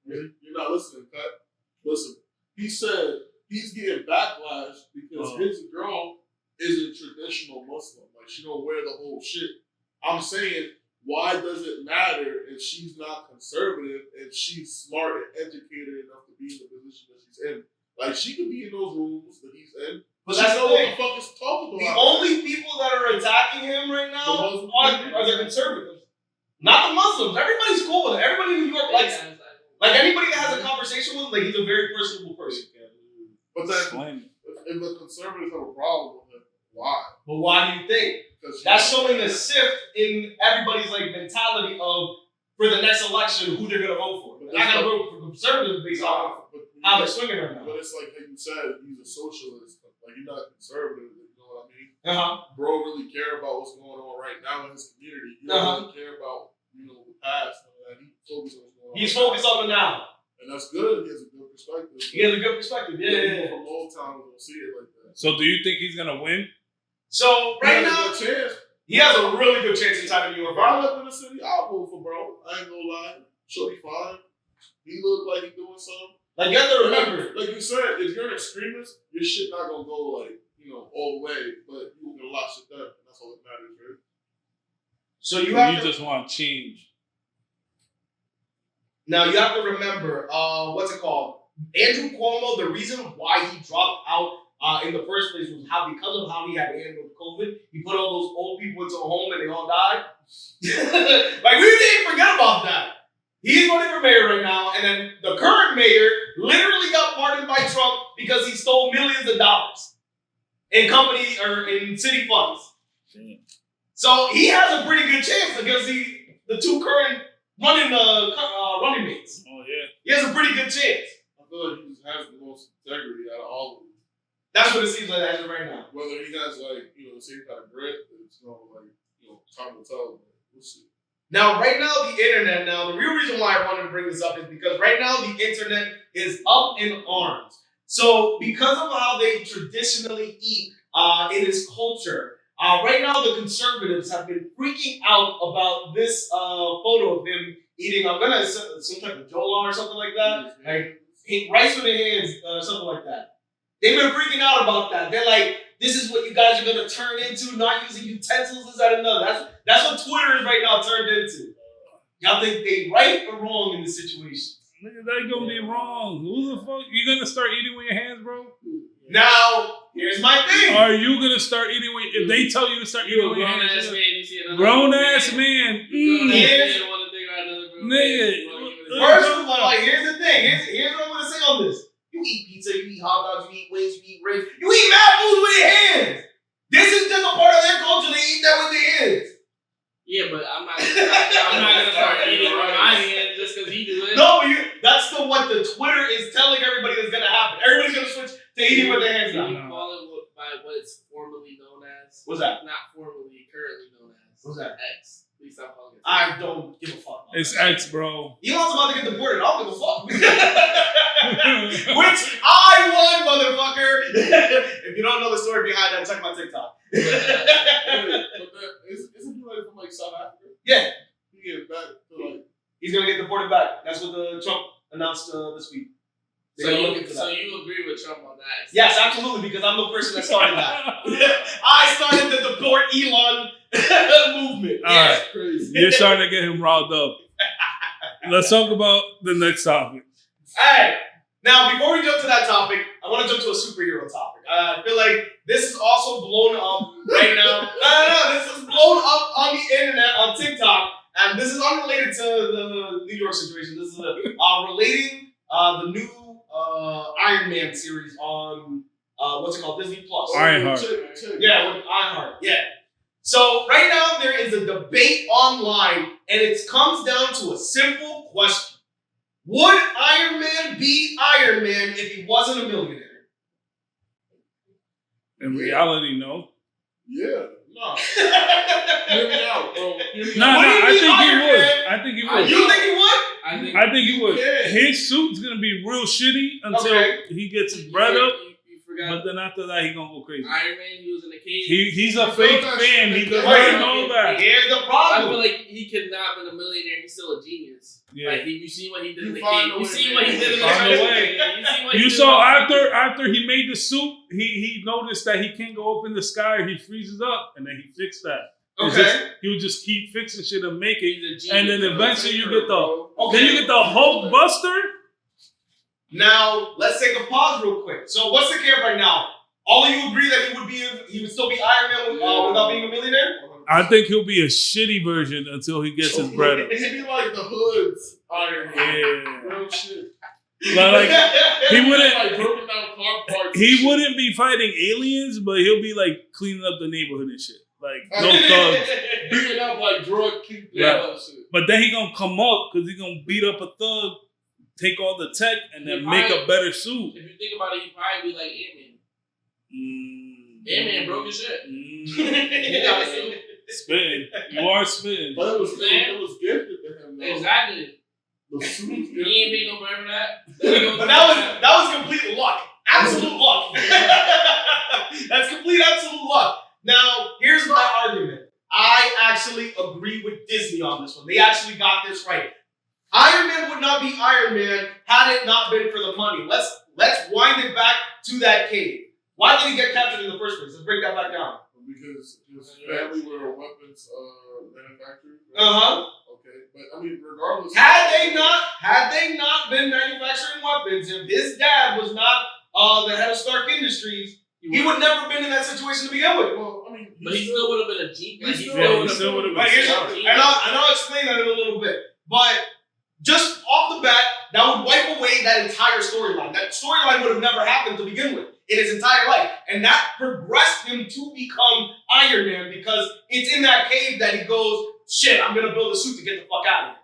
You're You're not listening, Pat. Listen. He said he's getting backlash because his girl isn't traditional Muslim. Like, she don't wear the whole shit. I'm saying, why does it matter if she's not conservative, if she's smart and educated enough to be in the position that she's in? Like, she could be in those rooms that he's in. But she that's know the what thing. the fuck is talking The about. only people that are attacking him right now are the conservatives, not the Muslims. Everybody's cool with it. Everybody in New York likes him. Like anybody that has a conversation with him, like he's a very personable person. But then, if the conservatives have a problem with it, why? But why do you think? Because That's showing a shift in everybody's like mentality of for the next election who they're gonna vote for. They're not gonna vote for conservatives based on how they're swinging right now. But it's like you said, he's a socialist. Like, you're not conservative, you know what I mean? Bro really care about what's going on right now in his community. You don't really care about, the past. He focuses on what's going on. He's focused on the now. And that's good. He has a good perspective. He has a good perspective. Yeah. From old time, we don't see it like that. So do you think he's gonna win? So right now, Good chance. he has a really good chance inside of New York. If I lived in the city, I'll vote for bro. I ain't gonna lie. Shorty fine. He look like he doing something. Like you have to remember, Like you said, if you're an extremist, your shit not gonna go like, all the way, but you gonna lot shit down. That's all that matters, right? so you have to just want change. now you have to remember, what's it called? Andrew Cuomo. The reason why he dropped out in the first place was because of how he had handled COVID. He put all those old people into a home and they all died. Like we didn't forget about that. He's running for mayor right now, and then the current mayor literally got pardoned by Trump because he stole millions of dollars in company or in city funds. Damn. So he has a pretty good chance against the two current running mates. Oh yeah. He has a pretty good chance. I feel like he just has the most integrity out of all of them. That's what it seems like as of right now. Whether he has the same kind of grit, it's time will tell. But we'll see. Now, right now, the internet, the real reason why I wanted to bring this up is because right now the internet is up in arms. So, because of how they traditionally eat in its culture, right now the conservatives have been freaking out about this photo of him eating, some type of jola or something like that. Like, rice with their hands, something like that. They've been freaking out about that. They're like, this is what you guys are going to turn into, not using utensils, this, that, and another. That's what Twitter is right now turned into. Y'all think they right or wrong in this situation? Nigga, that gonna be wrong. Who the fuck? You gonna start eating with your hands, bro? Now, here's my thing. Are you gonna start eating with? If they tell you to start eating with your Grown hands, ass man, you see another grown ass man. Here's- Nigga. First of all, here's the thing. Here's what I'm going to say on this. You eat pizza, you eat hot dogs, you eat wings, you eat ribs. You eat mad food with your hands. This is just a part of their culture. They eat that with their hands. Yeah, but I'm not gonna start eating with my hands just because he do it. No, but that's what the Twitter is telling everybody that's going to happen. Everybody's going to switch to eating with their hands Can now. you call it by what it's formerly known as? What's that? Not formerly, currently known as. What's that? X. Please stop calling it. I don't give a fuck. It's X, bro. Elon's about to get deported. I don't give a fuck. Which I won, motherfucker. If you don't know the story behind that, check my TikTok. But isn't he like from South Africa? Yeah. He get back to He's going to get deported back. That's what the Trump announced this week. So you agree with Trump on that? Yes, absolutely, because I'm the person that started that. I started the deport Elon movement. All right. crazy. You're starting to get him riled up. Let's talk about the next topic. Alright. Now, before we jump to that topic, I want to jump to a superhero topic. I feel like this is also blown up right now. No. This is blown up on the internet, on TikTok, and this is unrelated to the New York situation. This is relating the new Iron Man series on what's it called? Disney Plus. Ironheart. Yeah, with Ironheart. Yeah. So right now there is a debate online, and it comes down to a simple question: would Iron Man be Iron Man if he wasn't a millionaire? In reality, no. Yeah. No. Hear me out, bro. No, I think he would. I think he would. You think he would? I think he would. Yeah. His suit's gonna be real shitty until he gets his bread up. You forgot. But then after that, he gonna go crazy. Iron Man, he was in the cage. He's a fake fan. He does Wait, not know that. Here's the I problem. feel like he could not have been a millionaire. He's still a genius. Yeah. Like you see what he did in the find cage. a You way, see man. what he did in the Find a trailer. way. You see what he You did saw in the- after he made the suit, he noticed that he can't go up in the sky. He freezes up, and then he fixed that. It's Okay. just, he would just keep fixing shit and make it, He's a genius. and then eventually you get the Okay. then you get the Hulk Buster. Now let's take a pause real quick. So what's the camp right now? All of you agree that he would still be Iron Man without being a millionaire? I think he'll be a shitty version until he gets his bread up. He'd be like the Hood's Iron Man. Yeah. Real shit. But like he wouldn't Like broken down car parts. he wouldn't be fighting aliens, but he'll be like cleaning up the neighborhood and shit. Like no thugs. Beating up like drug kingpin Yeah. and shit. But then he gonna come up because he gonna beat up a thug, take all the tech, and then make a better suit. If you think about it, he'd probably be like Ant-Man. Ant-Man broke his shit. He got a suit. Spitting. You are spitting. But it was gifted to him though. Exactly. The suit was He gifted. ain't paid no bread for that. But that was complete luck. Absolute luck. That's complete absolute luck. Now, here's my argument. I actually agree with Disney on this one. They actually got this right. Iron Man would not be Iron Man had it not been for the money. Let's wind it back to that cave. Why did he get captured in the first place? Let's break that back down. Because his family were weapons manufacturers. Uh-huh. Okay, but I mean, regardless. Had they not been manufacturing weapons, if his dad was not the head of Stark Industries, he would never been in that situation to begin with. Well, I mean, But he still would have been a Jeep. Like, he Yeah, he still would have Like, here's- been. and I'll explain that in a little bit. But just off the bat, that would wipe away that entire storyline. That storyline would have never happened to begin with in his entire life. And that progressed him to become Iron Man because it's in that cave that he goes, shit, I'm going to build a suit to get the fuck out of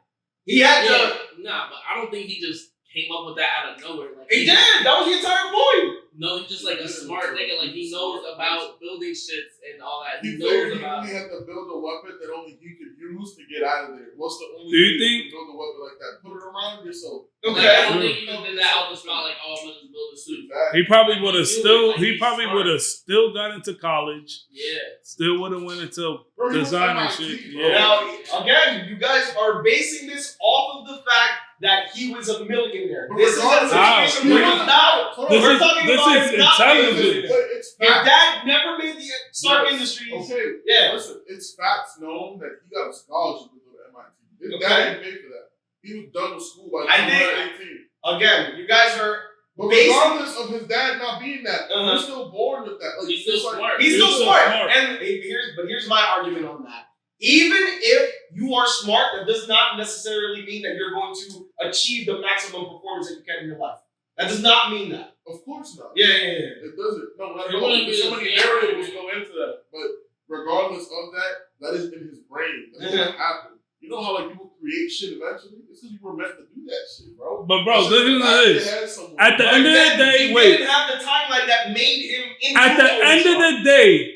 here. He had to... Nah, but I don't think he just came up with that out of nowhere. Like, He did. That was the entire point. No, he's just like a smart nigga. Like, he knows about building shits and all that. He He figured knows he about. only had to build a weapon that only he could use to get out of there. What's the only Do you way think- to build a weapon like that? Put it around yourself. Like, I don't think he just did that out the spot. Like, oh, I'm gonna just build a suit. He probably would have He still. was He like, probably smart. would have still got into college. Yeah. Still would have went into Bro, he was design and MIT, shit. bro. Yeah. Now, again, you guys are basing this off of the fact that he was a millionaire. But This is a regardless- situation where he's not. Hold on. This We're is talking this about is him not being a intelligent. millionaire. But it's Your fact. dad never made the Stark Yes. Industries. Okay. Yeah. Listen, it's facts known that he got a scholarship to go to MIT. His Okay. dad didn't pay for that. He was done with school by I the think- time he was 18. Again, you guys are. But Basic- regardless of his dad not being that, Uh-huh. he's still born with that. Like, He's still it's like- smart. He's He's still so smart. smart. And here's my argument on that. Even if you are smart, that does not necessarily mean that you're going to achieve the maximum performance that you can in your life. That does not mean that. Of course not. Yeah. It doesn't. No, not at It all. wouldn't be So the many same. variables go into that. But regardless of that, that is in his brain. That's what happened. You know how like people create shit eventually? It's because you were meant to do that shit, bro. But bro, It's listen just to the this. fact they had someone. At the end of the day, He wait. didn't have the timeline that made him into At the Tony end of Stark. the day,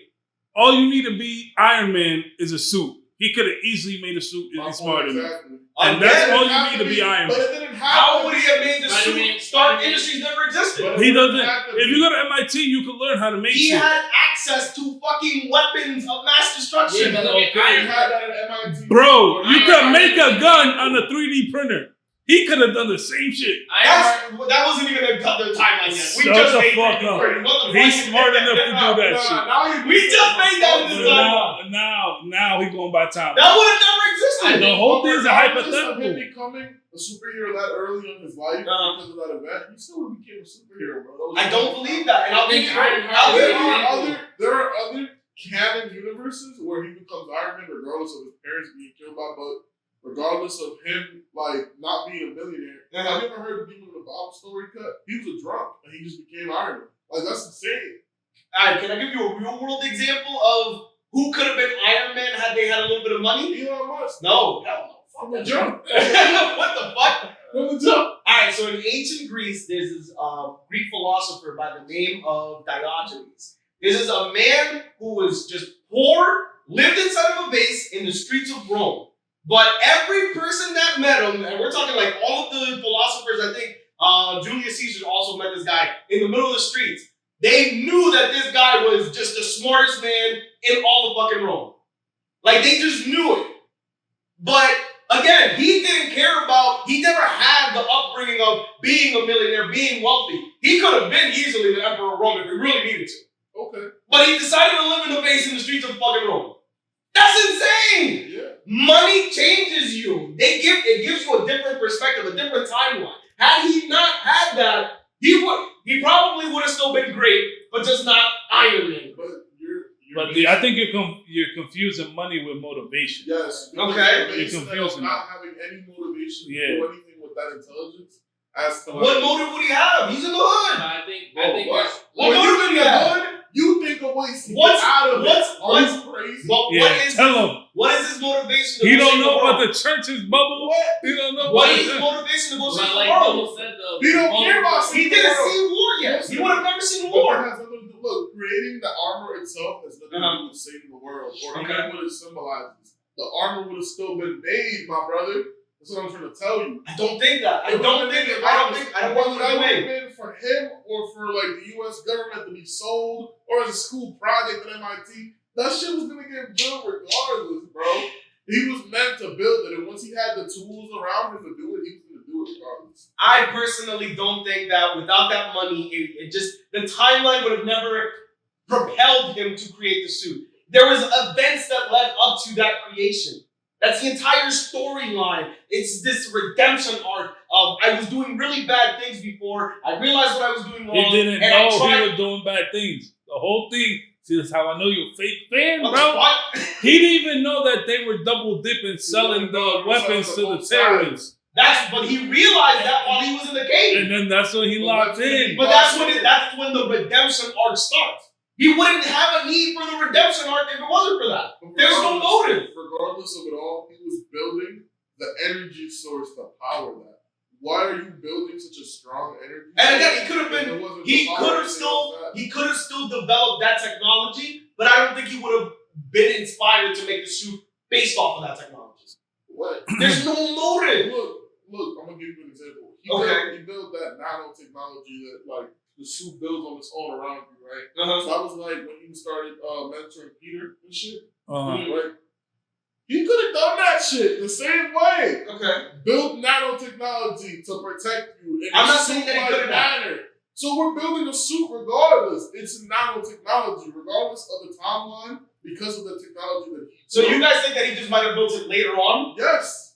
all you need to be Iron Man is a suit. He could have easily made a suit if My he's point smart enough. exactly. And Again, that's It all didn't you have need to be Iron But Man. it didn't have How to would be. he have made the Spider-Man- suit? Stark Spider-Man- Industries never existed. But He it doesn't. didn't have to If be. you go to MIT, you can learn how to make He shit. had access to fucking weapons of mass destruction. Yeah, but look at He Iron had that at MIT. Bro, you Iron could Man- make a gun on a 3D printer. He could have done the same shit. That wasn't even a cut the timeline yet. We Shut just the made fuck it. up. What the He's fuck? smart enough to do that shit. Now We just made that in the timeline. Now he going by time. That would have never existed. The whole thing's a Regardless of hypothetical. him becoming a superhero that early in his life because of that event, he still became a superhero, bro. I don't believe that, and I'll give you. I'll give you. There are other canon universes where he becomes Iron Man regardless of his parents being killed by, but regardless of him like not being a millionaire. Have you ever heard of Demon in the Bible story cut? He was a drunk and he just became Iron Man. Like that's insane. All right, can I give you a real world example of who could have been Iron Man had they had a little bit of money? Elon Musk. No. From the jump. What the fuck? From the jump. Alright, so in ancient Greece, there's this Greek philosopher by the name of Diogenes. This is a man who was just poor, lived inside of a vase in the streets of Rome. But every person that met him, and we're talking like all of the philosophers, I think Julius Caesar also met this guy in the middle of the streets. They knew that this guy was just the smartest man in all of fucking Rome. Like, they just knew it. But again, he didn't care about, he never had the upbringing of being a millionaire, being wealthy. He could have been easily the emperor of Rome if he really needed to. Okay. But he decided to live in the vase in the streets of fucking Rome. That's insane! Yeah. Money changes you. It gives you a different perspective, a different timeline. Had he not had that, he probably would have still been great, but just not Iron Man. But But I think you're confusing money with motivation. yes. Okay. You're confusing confusing. Not having any motivation to Yeah. do anything with that intelligence. As to What motive would he have? He's in the hood. I think what? What When motive you would in he the have? hood, you think of ways to What's- get out of what's- it. Are you crazy? But Yeah, tell him. what is his motivation to He go don't save know the about world? the church's bubble. What? He don't know What about is his it. motivation to go save But the like world? Bubble said though, He don't care about He didn't see war yet. He would have never seen But war. that has nothing to do. Look, creating the armor itself has nothing to do with saving the world or Okay. even what it symbolizes. The armor would have still been made, my brother. The That's what I'm trying to tell you. I don't think that. I don't think Whether it that would way. have been for him or for like the U.S. government to be sold or as a school project at MIT, that shit was gonna get built regardless, bro. He was meant to build it, and once he had the tools around him to do it, he was gonna do it regardless. I personally don't think that without that money, it just the timeline would have never propelled him to create the suit. There was events that led up to that creation. That's the entire storyline. It's this redemption arc of I was doing really bad things before. I realized what I was doing wrong. He didn't and know I tried- he was doing bad things. The whole thing. See, that's how I know you're a fake fan, What bro. the fuck? He didn't even know that they were double dipping, selling the weapons to the terrorists. But he realized that while he was in the cave. And then that's when he locked in. But that's when the redemption arc starts. He wouldn't have a need for the redemption arc if it wasn't for that. There's no motive. Regardless of it all, he was building the energy source to power that. Why are you building such a strong energy? And again, he could have if been. it wasn't He for could power, have still. it was He could have still developed that technology, but I don't think he would have been inspired to make the suit based off of that technology. that. What? There's no motive. Look, I'm gonna give you an example. He built that nanotechnology that like the suit builds on its own around you, right? Uh-huh. So that was like when he started mentoring Peter and shit, Uh-huh. right? He could have done that shit the same way. Okay. Build nanotechnology to protect you in I'm a not saying that he suit-like could've not. manner. So we're building a suit regardless. It's nanotechnology, regardless of the timeline, because of the technology that he So built. you guys think that he just might have built it later on? Yes,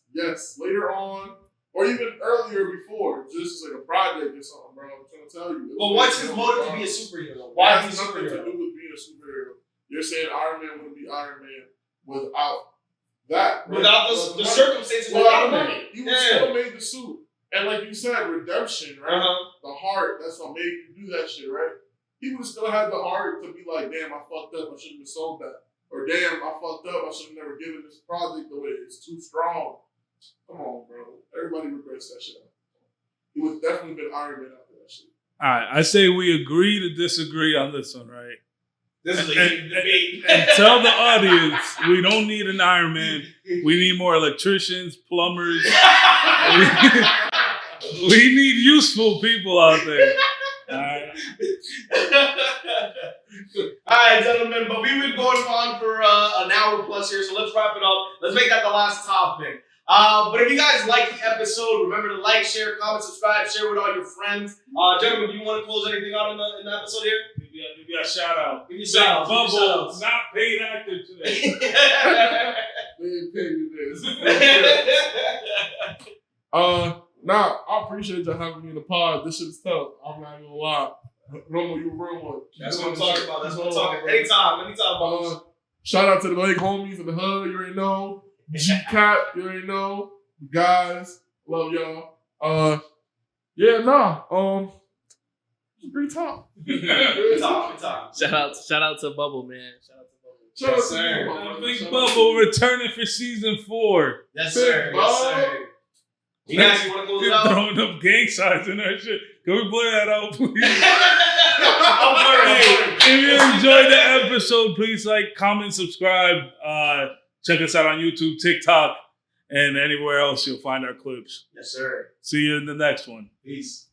later on, or even earlier before, just like a project or something, bro. I'm trying to tell you. But what's his motive to be a superhero? Why It be a has nothing to superhero? do with being a superhero. You're saying Iron Man wouldn't be Iron Man without that. right? Without Without the money. circumstances Without around the him. money. He would Yeah. still made the suit. And like you said, redemption, right? Uh-huh. The heart, that's what made you do that shit, right? He would have still had the heart to be like, damn, I fucked up, I shouldn't have sold that. Or damn, I fucked up, I should have never given this project away. It's too strong. Come on, bro. Everybody regrets that shit. He would definitely been Iron Man after that shit. All right, I say we agree to disagree on this one, right? This is a heated debate. And tell the audience we don't need an Iron Man. We need more electricians, plumbers. We need useful people out there. All right. All right, gentlemen, but we've been going on for an hour plus here, so let's wrap it up. Let's make that the last topic. But if you guys like the episode, remember to like, share, comment, subscribe, share with all your friends. Gentlemen, do you want to close anything out in the episode here? Give you a shout out. Give me a shout out. Bubbles, not paid actor today. They ain't paying you this. Nah, I appreciate y'all having me in the pod. This shit is tough. I'm not gonna lie. Romo, you a real one. That's what I'm talking about. That's what I'm talking about. Anytime, Bubbles. Shout out to the big homies in the hood, you already know. G-Cap, you already know. Guys, love y'all. Yeah, nah. Great talk. Good talk. Shout out to Bubble, man. Shout out to Bubble. Shout out Yes, to sir. you, my brother. Big Shout out Bubble returning for season 4. Yes, sir. Yes, sir. You guys, you want to close it You're out? throwing up gang signs and that shit. Can we blur that out, please? I'm sorry. If you enjoyed the episode, please like, comment, subscribe. Check us out on YouTube, TikTok, and anywhere else you'll find our clips. Yes, sir. See you in the next one. Peace.